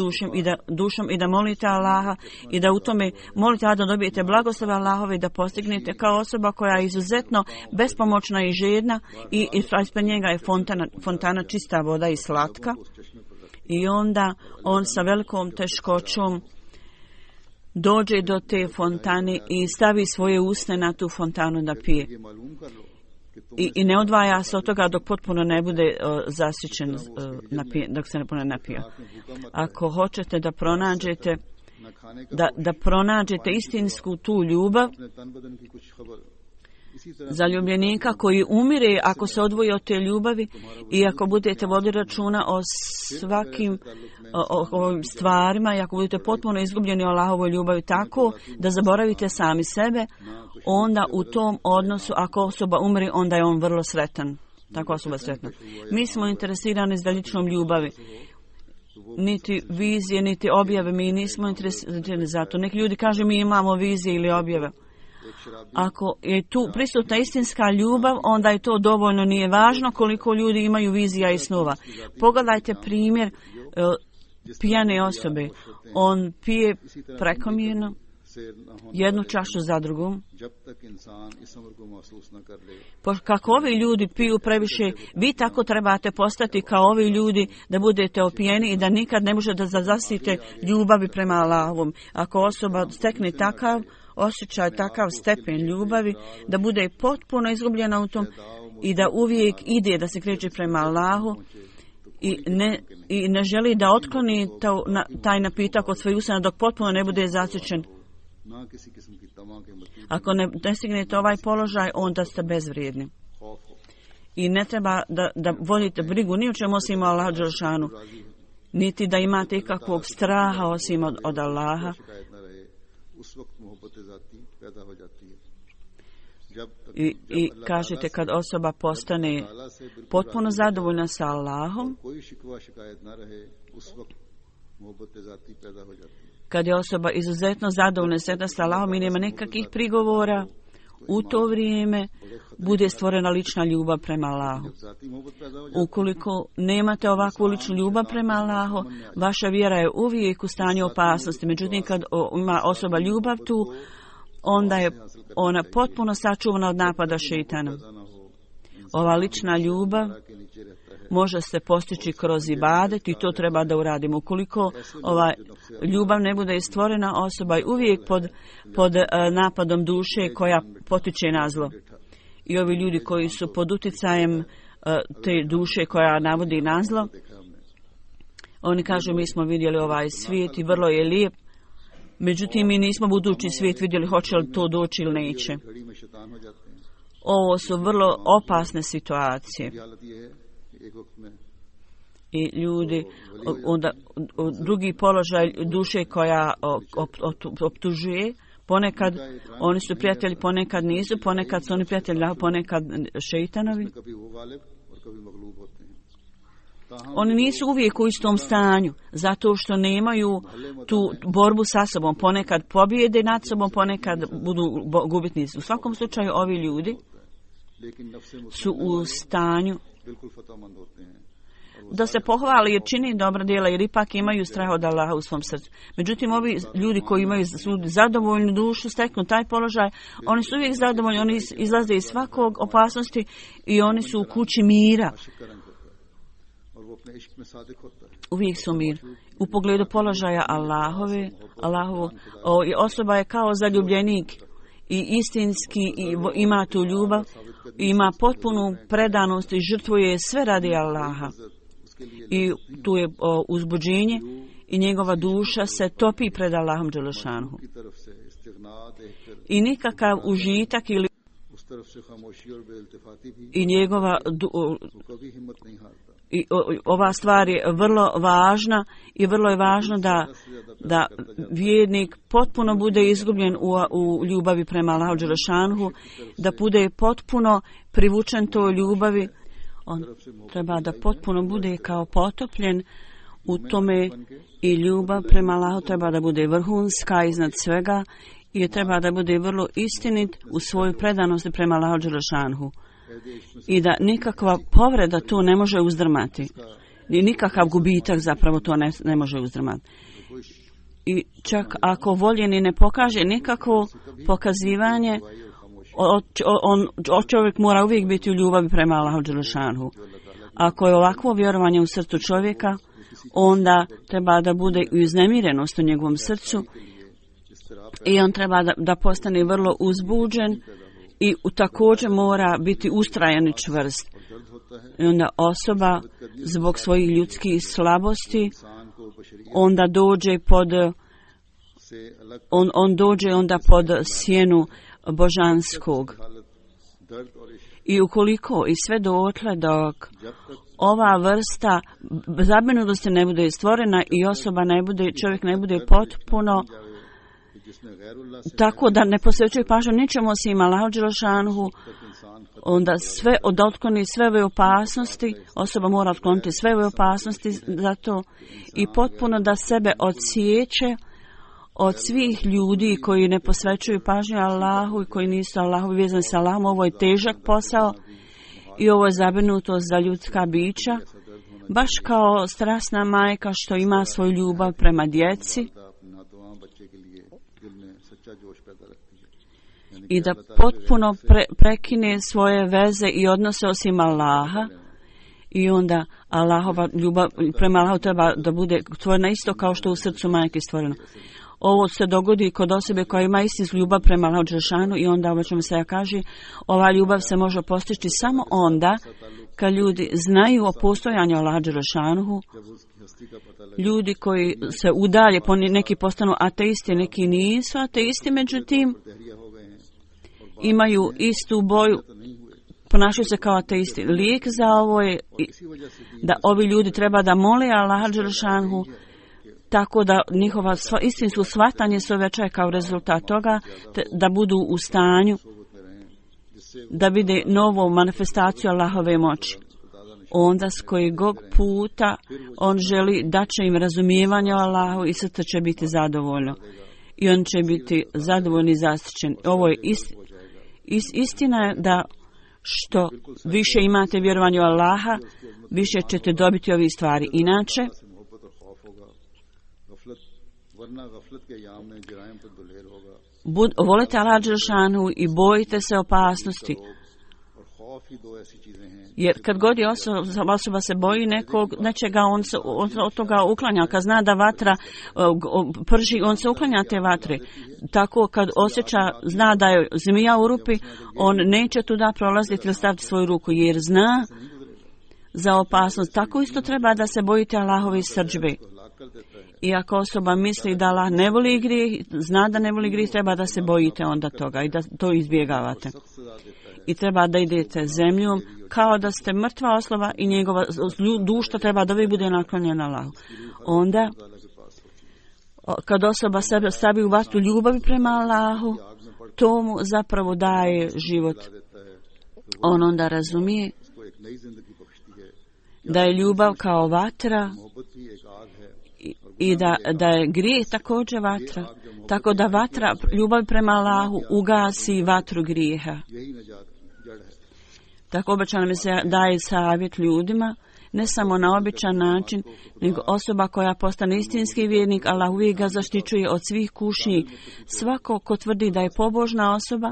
dušom i da molite Allaha i da u tome molite da dobijete blagoslove Allahove i da postignete kao osoba koja je izuzetno bespomoćna i žedna i ispred njega je fontana čista voda i slatka i onda on sa velikom teškoćom dođe do te fontane i stavi svoje usne na tu fontanu da pije. I ne odvaja se od toga dok potpuno ne bude zasićen, dok se ne puno napija. Ako hoćete da pronađete istinsku tu ljubav, zaljubljenika koji umire ako se odvoji od te ljubavi i ako budete voditi računa o svakim ovim stvarima i ako budete potpuno izgubljeni o Allahovoj ljubavi tako da zaboravite sami sebe, onda u tom odnosu ako osoba umre, onda je on vrlo sretan. Tako osoba sretna. Mi smo interesirani za ličnom ljubavi. Niti vizije, niti objave, mi nismo interesirani za to. Neki ljudi kažu mi imamo vizije ili objave. Ako je tu prisutna istinska ljubav, onda je to dovoljno, nije važno koliko ljudi imaju vizija i snova. Pogledajte primjer pijane osobe. On pije prekomjerno, jednu čašu za drugom. Kako ovi ljudi piju previše, vi tako trebate postati kao ovi ljudi da budete opijeni i da nikad ne možete da zasite ljubavi prema Allahovom. Ako osoba stekne takav osjećaj, takav stepen ljubavi, da bude potpuno izgubljena u tom i da uvijek ide da se kreće prema Allahu i ne želi da otkloni taj napitak od svojih usana dok potpuno ne bude zasićen. Ako ne stignete ovaj položaj, onda ste bezvrijedni. I ne treba da vodite brigu ni o čemu osim Allahu dželešanu, niti da imate ikakvog straha osim od Allaha. I kažete kad osoba postane potpuno zadovoljna sa Allahom, kad je osoba izuzetno zadovoljna sa Allahom i nema nekakvih prigovora, u to vrijeme bude stvorena lična ljubav prema Allahu. Ukoliko nemate ovakvu ličnu ljubav prema Allahu, vaša vjera je uvijek u stanju opasnosti. Međutim, kad ima osoba ljubav tu, onda je ona potpuno sačuvana od napada šejtana. Ova lična ljubav može se postići kroz ibadet i to treba da uradimo. Ukoliko ova ljubav ne bude stvorena, osoba je uvijek pod napadom duše koja potiče na zlo. I ovi ljudi koji su pod uticajem te duše koja navodi na zlo, oni kažu mi smo vidjeli ovaj svijet i vrlo je lijep, međutim mi nismo budući svijet vidjeli hoće li to doći ili neće. Ovo su vrlo opasne situacije. I ljudi, onda drugi položaj duše koja optužuje, ponekad oni su prijatelji, ponekad nisu, ponekad su oni prijatelji, ponekad šejtanovi. Oni nisu uvijek u istom stanju, zato što nemaju tu borbu sa sobom. Ponekad pobjede nad sobom, ponekad budu gubitnici. U svakom slučaju ovi ljudi su u stanju da se pohvali jer čini dobra djela, jer ipak imaju strah od Allaha u svom srcu. Međutim, ovi ljudi koji imaju zadovoljnu dušu, steknu taj položaj, oni su uvijek zadovoljni, oni izlaze iz svakog opasnosti i oni su u kući mira. Uvijek su mir. U pogledu položaja Allahovu, osoba je kao zaljubljenik i istinski ima tu ljubav, ima potpunu predanost i žrtvuje sve radi Allaha. I tu je uzbuđenje i njegova duša se topi pred Allahom dželešanuhu. I nikakav užitak ili i njegova i ova stvar je vrlo važna i vrlo je važno da vjernik potpuno bude izgubljen u ljubavi prema Allahu dželešanuhu, da bude potpuno privučen toj ljubavi. On treba da potpuno bude kao potopljen u tome i ljubav prema Allahu treba da bude vrhunska iznad svega i treba da bude vrlo istinit u svojoj predanosti prema Allahu dželešanuhu. I da nikakva povreda tu ne može uzdrmati. I nikakav gubitak zapravo to ne može uzdrmati. I čak ako voljeni ne pokaže nikakvo pokazivanje, čovjek mora uvijek biti u ljubavi prema Allahu dželešanuhu. Ako je ovakvo vjerovanje u srcu čovjeka, onda treba da bude i uznemirenost u njegovom srcu i on treba da postane vrlo uzbuđen i također mora biti ustrajan i čvrst. I onda osoba zbog svojih ljudskih slabosti onda dođe on dođe onda pod sjenu božanskog. I ukoliko i sve dotle dok ova vrsta zabrinutosti ne bude stvorena i čovjek ne bude potpuno tako da ne posvećuje pažnju ničemu osim Allahu dželešanuhu, onda sve otkloni sve ove opasnosti, osoba mora otkloniti sve ove opasnosti za to i potpuno da sebe odsjeće od svih ljudi koji ne posvećuju pažnju Allahu i koji nisu Allahu vezani sa Allahom. Ovo je težak posao i ovo je zabrinutost za ljudska bića, baš kao strasna majka što ima svoju ljubav prema djeci i da potpuno prekine svoje veze i odnose osim Allaha i onda Allahova ljubav prema Allahu treba da bude stvorena isto kao što u srcu majke stvoreno. Ovo se dogodi kod osobe koja ima istinsku ljubav prema Allahu dželešanu i onda ovo čemu se ja kaže, ova ljubav se može postići samo onda kad ljudi znaju o postojanju Allaha dželešanu. Ljudi koji se udalje, neki postanu ateisti, neki nisu ateisti, međutim imaju istu boju, ponašaju se kao ateisti. Lijek za ovo je da ovi ljudi treba da mole Allaha dželešanu tako da njihova istinsko shvatanje se uvećaje kao rezultat toga, da budu u stanju da vide novu manifestaciju Allahove moći. Onda s kojeg puta on želi da će im razumijevanje o Allahu i srce će biti zadovoljno. I on će biti zadovoljni i zaštićen. Ovo je istina je da što više imate vjerovanje u Allaha, više ćete dobiti ovi stvari. Inače, volite Allah dželešanu i bojite se opasnosti. Jer kad god je osoba se boji nečega, on se od toga uklanja. Kad zna da vatra prži, on se uklanja te vatre. Tako kad zna da je zmija u rupi, on neće tuda prolaziti ili staviti svoju ruku, jer zna za opasnost. Tako isto treba da se bojite Allahove srdžbe. I ako osoba misli da Allah ne voli grijeh, zna da ne voli grijeh, treba da se bojite onda toga i da to izbjegavate. I treba da idete zemljom kao da ste mrtva osoba i njegova duša treba da uvijek bude naklonjena Allahu. Onda, kad osoba sebe stavi u vatru ljubavi prema Allahu, to mu zapravo daje život. On onda razumije da je ljubav kao vatra i da je grijeh također vatra. Tako da vatra ljubav prema Allahu ugasi vatru grijeha. Tako obično mi se daje savjet ljudima, ne samo na običan način, nego osoba koja postane istinski vjernik, Allah uvijek ga zaštićuje od svih kušnji. Svako ko tvrdi da je pobožna osoba,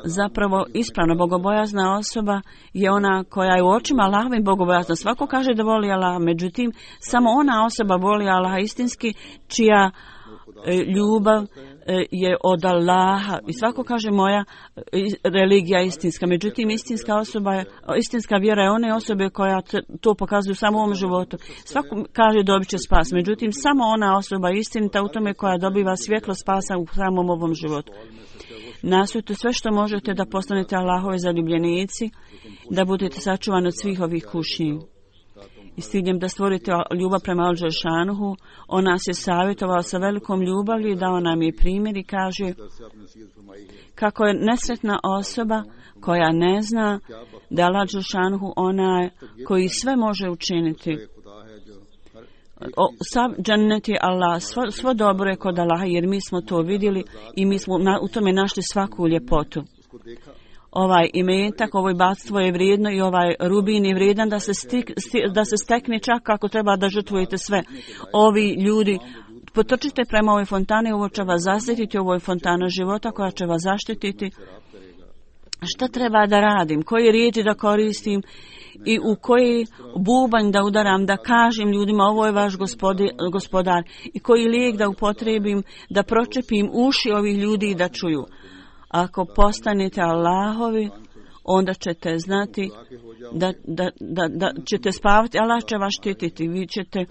zapravo ispravna bogobojazna osoba je ona koja je u očima Allahovim bogobojazna. Svako kaže da voli Allah, međutim samo ona osoba voli Allah istinski čija ljubav je od Allaha. I svako kaže moja religija je istinska. Međutim, istinska vjera je one osobe koja to pokazuju samo u ovom životu. Svako kaže dobit će spas. Međutim, samo ona osoba je istinita u tome koja dobiva svjetlo spasa u samom ovom životu. Nastojte sve što možete da postanete Allahove zaljubljenici, da budete sačuvani od svih ovih kušnji. I s ciljem da stvorite ljubav prema Al-Đelešanuhu, on nas je savjetovao sa velikom ljubavlju i dao nam je primjer i kaže kako je nesretna osoba koja ne zna da je Al-Đelešanuhu onaj koji sve može učiniti. Sav džennet je Allah, svo dobro je kod Allaha, jer mi smo to vidjeli i mi smo u tome našli svaku ljepotu. Ovaj imetak, ovo bogatstvo je vrijedno i ovaj rubin je vrijedan da se stekne čak ako treba da žrtvujete sve. Ovi ljudi, potrčite prema ovoj fontani, ovo će vas zasjetiti, ovo je fontana života koja će vas zaštititi. Šta treba da radim, koje riječi da koristim i u koji bubanj da udaram, da kažem ljudima ovo je vaš gospodar i koji lijek da upotrebim, da pročepim uši ovih ljudi i da čuju. Ako postanete Allahovi, onda ćete znati da ćete spavati, Allah će vas štititi, vi ćete,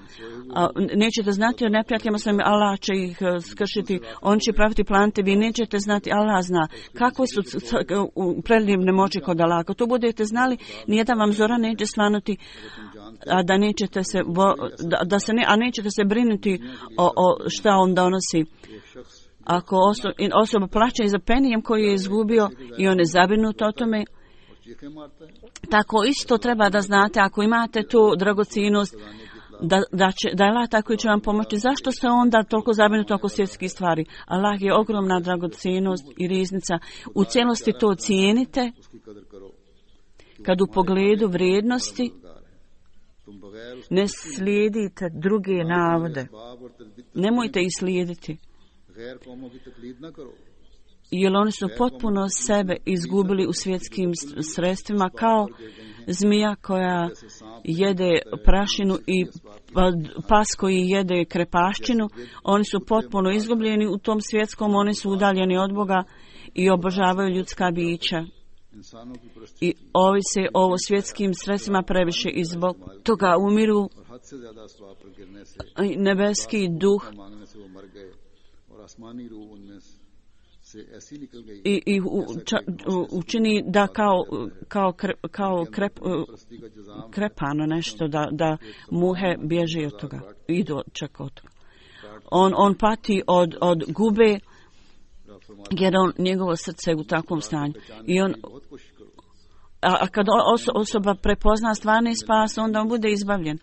nećete znati o neprijateljima svojim, Allah će ih skršiti, on će praviti plante, vi nećete znati, Allah zna kakve su predivne moći kod Allah. Ako to budete znali, nijedan vam zora neće svanuti, a da nećete se, nećete se brinuti o šta on donosi. Ako osoba plaća i za penijem koji je izgubio i on je zabrinut o tome, tako isto treba da znate, ako imate tu dragocjenost, da je Allah tako i će vam pomoći. Zašto ste onda toliko zabrinuti oko svjetskih stvari? Allah je ogromna dragocjenost i riznica. U cijelosti to cijenite, kad u pogledu vrijednosti ne slijedite druge navode. Nemojte ih slijediti. Jer oni su potpuno sebe izgubili u svjetskim sredstvima kao zmija koja jede prašinu i pas koji jede krepaščinu. Oni su potpuno izgubljeni u tom svjetskom, oni su udaljeni od Boga i obožavaju ljudska bića. I ovise o svjetskim sredstvima previše i zbog toga umiru. Nebeski duh i učini da kao krepano nešto, da muhe bježe od toga, idu čak od toga. On pati od gube, jer njegovo srce je u takvom stanju. I a osoba prepozna stvarni spas, onda on bude izbavljen.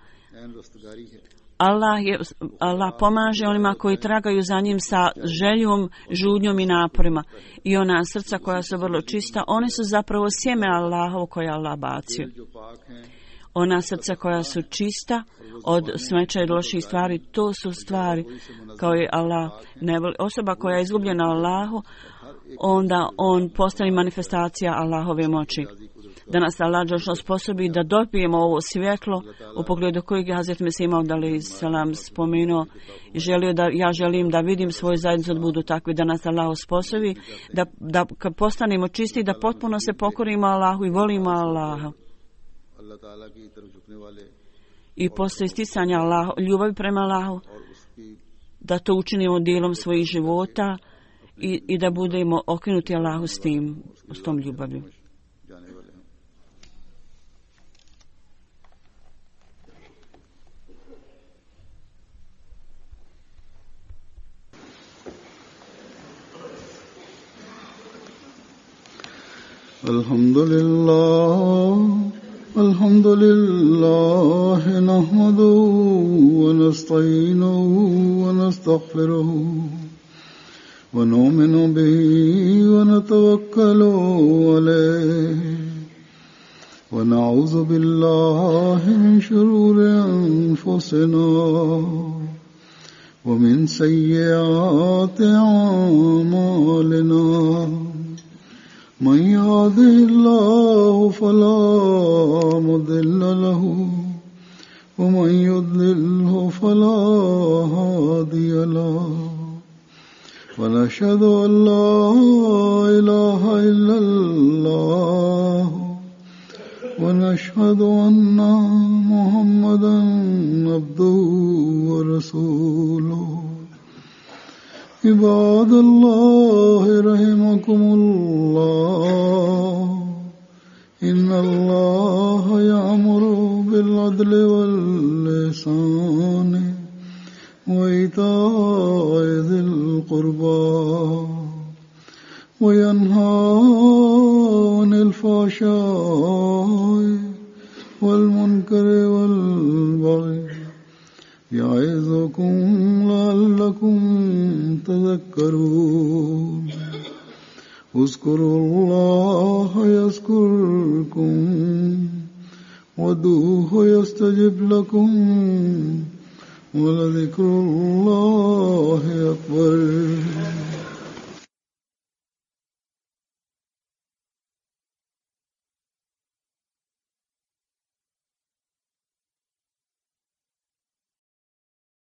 Allah pomaže onima koji tragaju za njim sa željom, žudnjom i naporima. I ona srca koja su vrlo čista, one su zapravo sjeme Allahovo koje Allah bacio. Ona srca koja su čista od smeća i loših stvari, to su stvari kao je Allah ne voli. Osoba koja je izgubljena Allahu, onda on postane manifestacija Allahove moći. Da nas Allah dželle sposobi da dobijemo ovo svjetlo u pogledu kojeg je Hazret Mesih Maud alejhi selam spomenuo i ja želim da vidim svoju zajednicu da budu takvi, da nas Allah sposobi da kad postanemo čisti, da potpuno se pokorimo Allahu i volimo Allaha. I posle isticanja ljubavi prema Allahu, da to učinimo dijelom svojih života i da budemo okrenuti Allahu s tom ljubavlju. الحمد لله نحمده ونستعينه ونستغفره ونؤمن به ونتوكل عليه ونعوذ بالله من شرور أنفسنا ومن سيئات أعمالنا من يهده الله فلا مضل له ومن يضلله فلا هادي له ونشهد أن لا إله إلا الله ونشهد أن محمدا عبده ورسوله عباد الله رحمكم الله إن الله يأمر بالعدل والإحسان وإيتاء ذي القربى وينهى عن الفحشاء والمنكر والبغي يعظكم لعلكم تذكرون اذكروا الله يذكركم وادعوه يستجب لكم ولذكر الله أكبر